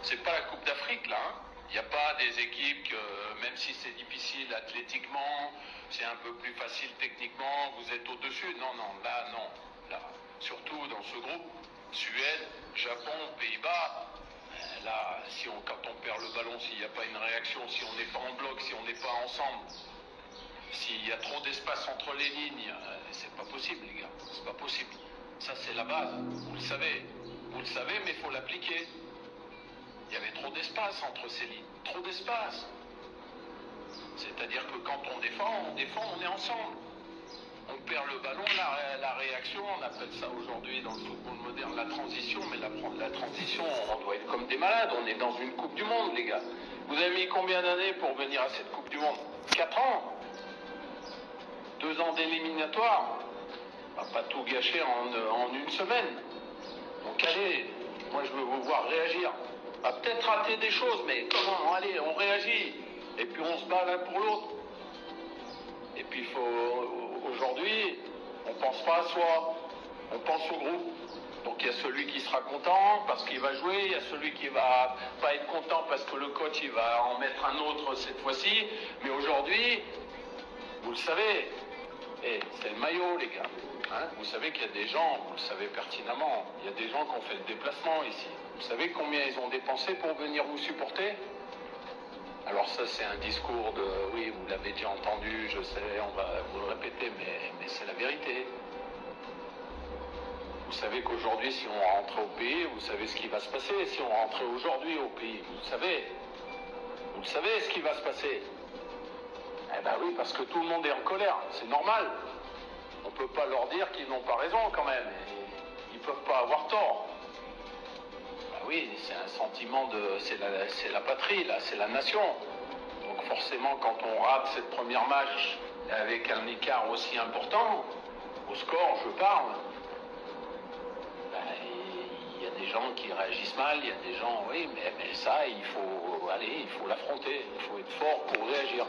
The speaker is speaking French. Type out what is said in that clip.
C'est pas la Coupe d'Afrique là. Hein. Il n'y a pas des équipes que, même si c'est difficile athlétiquement, c'est un peu plus facile techniquement, vous êtes au-dessus. Non, non, là, non. Là, surtout dans ce groupe, Suède, Japon, Pays-Bas. Là, quand on perd le ballon, s'il n'y a pas une réaction, si on n'est pas en bloc, si on n'est pas ensemble, s'il y a trop d'espace entre les lignes, c'est pas possible, les gars. C'est pas possible. Ça, c'est la base. Vous le savez. Vous le savez, mais il faut l'appliquer. Il y avait trop d'espace entre ces lignes. Trop d'espace. C'est-à-dire que quand on défend, on est ensemble. On perd le ballon, la réaction, on appelle ça aujourd'hui dans le football moderne la transition, mais la transition, on doit être comme des malades. On est dans une Coupe du Monde, les gars. Vous avez mis combien d'années pour venir à cette Coupe du Monde? 4 ans. 2 ans d'éliminatoire. On va pas tout gâcher en une semaine. Donc allez, moi je veux vous voir réagir. On va peut-être rater des choses, mais comment? Allez, on réagit. Et puis on se bat l'un pour l'autre. Et puis aujourd'hui, on pense pas à soi, on pense au groupe. Donc il y a celui qui sera content parce qu'il va jouer, il y a celui qui va pas être content parce que le coach il va en mettre un autre cette fois-ci. Mais aujourd'hui, vous le savez, c'est le maillot les gars. Hein, vous savez qu'il y a des gens, vous le savez pertinemment, il y a des gens qui ont fait le déplacement ici. Vous savez combien ils ont dépensé pour venir vous supporter? Alors ça c'est un discours de, oui vous l'avez déjà entendu, je sais, on va vous le répéter, mais c'est la vérité. Vous savez qu'aujourd'hui si on rentrait au pays, vous savez ce qui va se passer. Si on rentrait aujourd'hui au pays, vous le savez ce qui va se passer. Eh ben oui, parce que tout le monde est en colère, c'est normal. On ne peut pas leur dire qu'ils n'ont pas raison quand même. Ils ne peuvent pas avoir tort. Ben oui, c'est un sentiment de... C'est la patrie, là, c'est la nation. Donc forcément, quand on rate cette première match avec un écart aussi important, au score, je parle, ben, il y a des gens qui réagissent mal, il y a des gens... Oui, mais ça, il faut l'affronter. Il faut être fort pour réagir.